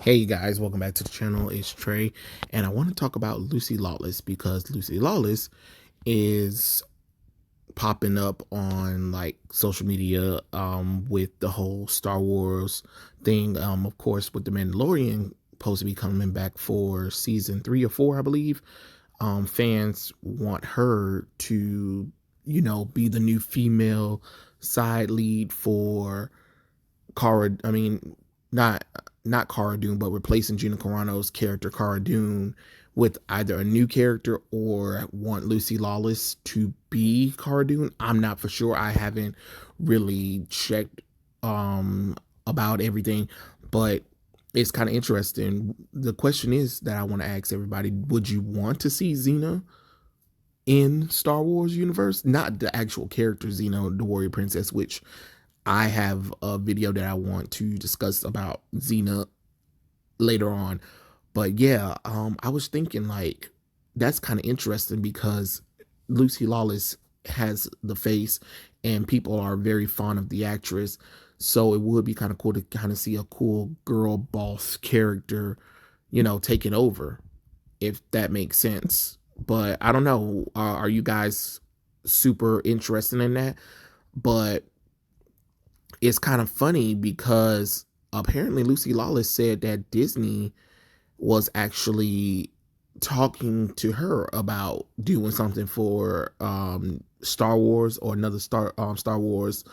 Hey guys, welcome back to the channel. It's Trey, and I want to talk about Lucy Lawless because Lucy Lawless is popping up on like social media with the whole Star Wars thing. Of course, with the Mandalorian supposed to be coming back for season 3 or 4, I believe. Fans want her to, be the new female side lead for Cara. I mean, not not Cara Dune, but replacing Gina Carano's character Cara Dune with either a new character or want Lucy Lawless to be Cara Dune. I'm not for sure. I haven't really checked about everything, but it's kind of interesting. The question is that I want to ask everybody: would you want to see Xena in Star Wars universe? Not the actual character Xena, the warrior princess, which I have a video that I want to discuss about Xena later on. But yeah, I was thinking like that's kind of interesting because Lucy Lawless has the face and people are very fond of the actress. So it would be kind of cool to kind of see a cool girl boss character, taking over, if that makes sense. But I don't know. Are you guys super interested in that? But it's kind of funny because apparently Lucy Lawless said that Disney was actually talking to her about doing something for Star Wars or another Star Wars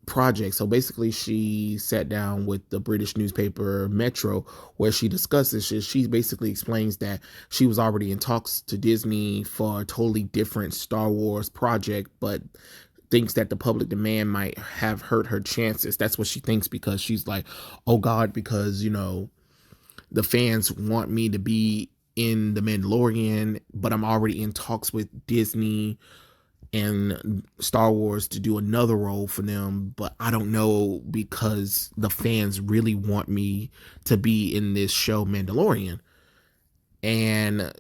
project. So basically, she sat down with the British newspaper Metro, where she discusses. She basically explains that she was already in talks to Disney for a totally different Star Wars project, but thinks that the public demand might have hurt her chances. That's what she thinks because she's like, oh God, because the fans want me to be in the Mandalorian, but I'm already in talks with Disney and Star Wars to do another role for them, but I don't know because the fans really want me to be in this show Mandalorian. And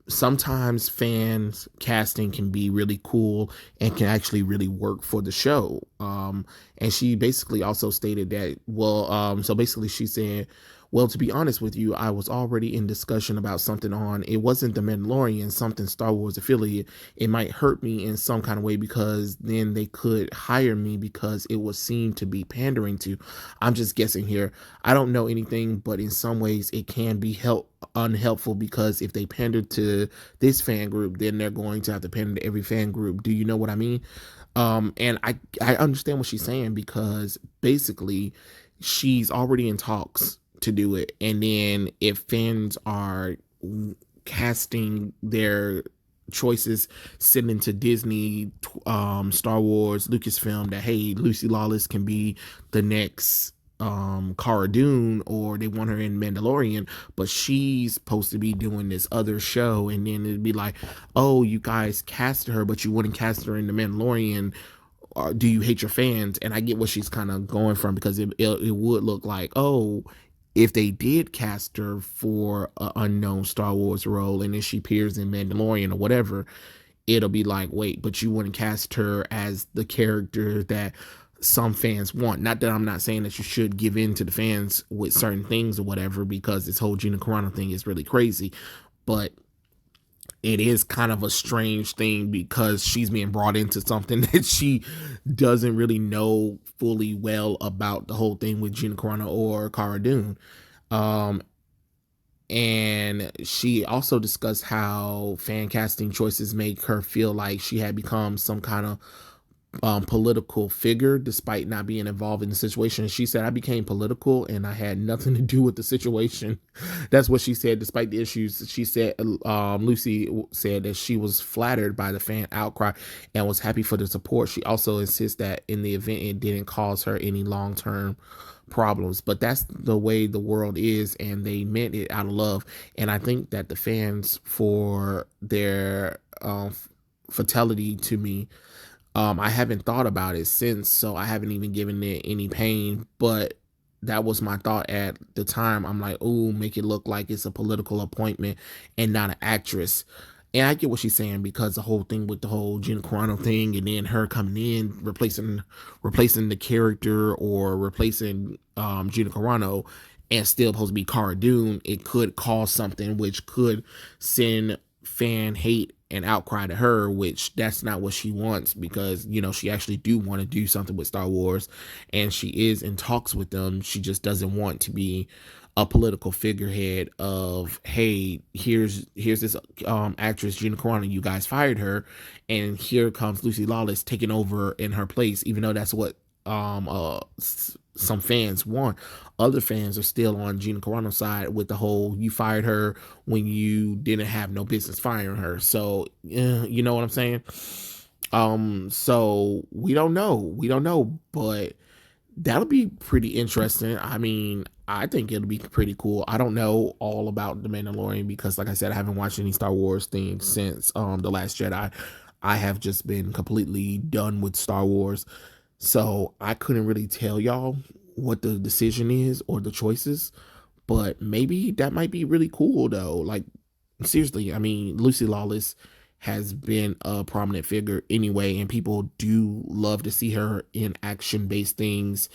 sometimes fans casting can be really cool and can actually really work for the show. And she basically also stated that, so basically she said, well, to be honest with you, I was already in discussion about something on, it wasn't the Mandalorian, something Star Wars affiliate. It might hurt me in some kind of way because then they could hire me because it was seen to be pandering to. I'm just guessing here. I don't know anything, but in some ways it can be unhelpful because if they pander to this fan group, then they're going to have to pander to every fan group. Do you know what I mean? And I understand what she's saying because basically she's already in talks to do it. And then if fans are casting their choices, sending to Disney, Star Wars, Lucasfilm that, hey, Lucy Lawless can be the next Cara Dune, or they want her in Mandalorian, but she's supposed to be doing this other show, and then it'd be like, oh, you guys casted her, but you wouldn't cast her in the Mandalorian. Do you hate your fans? And I get what she's kind of going from because it would look like, oh, if they did cast her for an unknown Star Wars role and then she appears in Mandalorian or whatever, it'll be like, wait, but you wouldn't cast her as the character that some fans want. Not that I'm not saying that you should give in to the fans with certain things or whatever, because this whole Gina Carano thing is really crazy, but it is kind of a strange thing because she's being brought into something that she doesn't really know fully well about the whole thing with Gina Carano or Cara Dune. Um, and she also discussed how fan casting choices make her feel like she had become some kind of political figure despite not being involved in the situation. She said, I became political and I had nothing to do with the situation. That's what she said, despite the issues. She said, Lucy said that she was flattered by the fan outcry and was happy for the support. She also insists that in the event it didn't cause her any long-term problems, but that's the way the world is, and they meant it out of love. And I think that the fans, for their fidelity to me, I haven't thought about it since, so I haven't even given it any pain, but that was my thought at the time. I'm like, oh, make it look like it's a political appointment and not an actress. And I get what she's saying because the whole thing with the whole Gina Carano thing, and then her coming in, replacing the character or replacing Gina Carano, and still supposed to be Cara Dune, it could cause something which could send fan hate and outcry to her, which that's not what she wants, because she actually do want to do something with Star Wars, and she is in talks with them. She just doesn't want to be a political figurehead of, hey, here's this actress Gina Carano, you guys fired her, and here comes Lucy Lawless taking over in her place, even though that's what some fans want. Other fans are still on Gina Carano's side with the whole, you fired her when you didn't have no business firing her. So you know what I'm saying? So we don't know, but that'll be pretty interesting. I mean, I think it'll be pretty cool. I don't know all about the Mandalorian because, like I said, I haven't watched any Star Wars things since The Last Jedi. I have just been completely done with Star Wars, so I couldn't really tell y'all what the decision is or the choices. But maybe that might be really cool though. Like, seriously, I mean, Lucy Lawless has been a prominent figure anyway, and people do love to see her in action based things,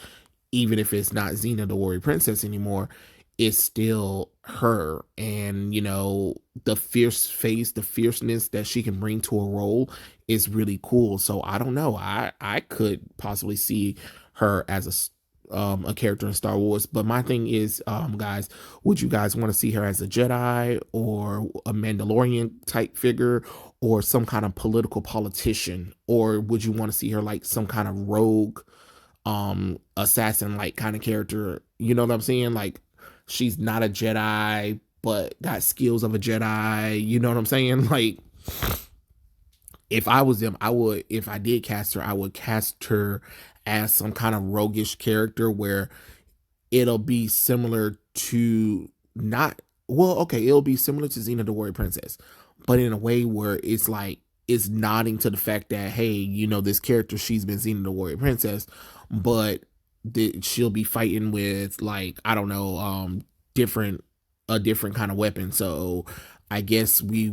even if it's not Xena the Warrior Princess anymore. It's still her, and the fierce face, the fierceness that she can bring to a role is really cool. So I don't know, I could possibly see her as a character in Star Wars. But my thing is, guys, would you guys want to see her as a Jedi or a Mandalorian type figure or some kind of political politician, or would you want to see her like some kind of rogue assassin like kind of character? You know what I'm saying? Like, she's not a Jedi but got skills of a Jedi. You know what I'm saying? Like, if I was them, I would, if I did cast her, I would cast her as some kind of roguish character where it'll be similar to, not, well, okay, it'll be similar to Xena the Warrior Princess, but in a way where it's like, it's nodding to the fact that, hey, this character, she's been Xena the Warrior Princess, but she'll be fighting with, like, I don't know, different a different kind of weapon. So I guess we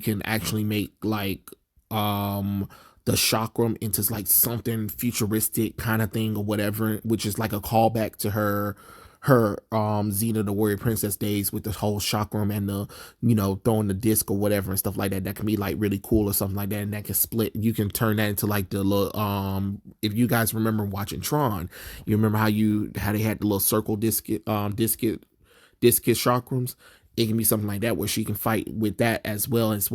can actually make like the chakram into like something futuristic kind of thing or whatever, which is like a callback to her Xena the Warrior Princess days with the whole chakram and the throwing the disc or whatever and stuff like that. That can be like really cool or something like that, and that can split. You can turn that into like the little if you guys remember watching Tron, you remember how they had the little circle discus chakrams. It can be something like that where she can fight with that as well as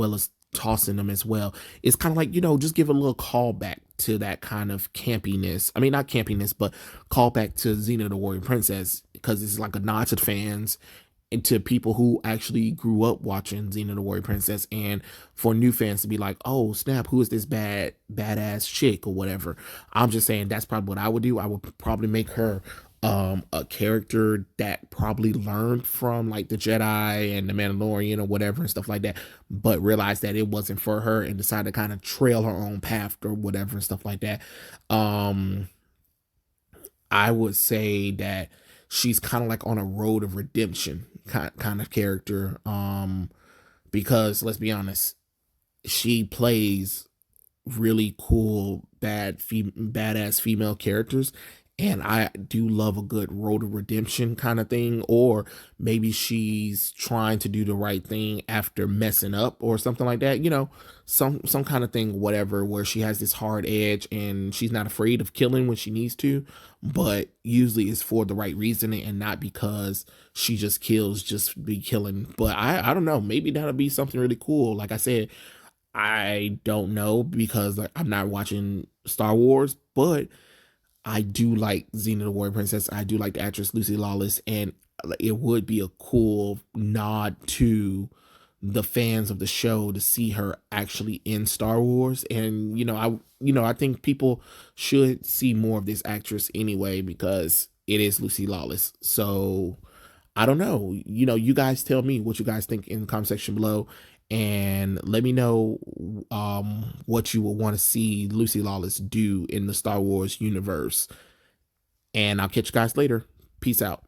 tossing them as well. It's kind of like, just give a little callback to that kind of campiness. I mean, not campiness, but callback to Xena the Warrior Princess, because it's like a nod to the fans and to people who actually grew up watching Xena the Warrior Princess, and for new fans to be like, oh snap, who is this badass chick or whatever. I'm just saying that's probably what I would do. I would probably make her a character that probably learned from like the Jedi and the Mandalorian or whatever and stuff like that, but realized that it wasn't for her and decided to kind of trail her own path or whatever and stuff like that. um I would say that she's kind of like on a road of redemption kind of character, because let's be honest, she plays really cool badass female characters, and I do love a good road to redemption kind of thing. Or maybe she's trying to do the right thing after messing up or something like that, some kind of thing, whatever, where she has this hard edge and she's not afraid of killing when she needs to, but usually it's for the right reason and not because she just kills just be killing. But I don't know, maybe that'll be something really cool. Like I said, I don't know because like, I'm not watching Star Wars, but I do like Xena the Warrior Princess. I do like the actress Lucy Lawless, and it would be a cool nod to the fans of the show to see her actually in Star Wars. And I think people should see more of this actress anyway because it is Lucy Lawless. So I don't know. You guys tell me what you guys think in the comment section below, and let me know what you would want to see Lucy Lawless do in the Star Wars universe. And I'll catch you guys later. Peace out.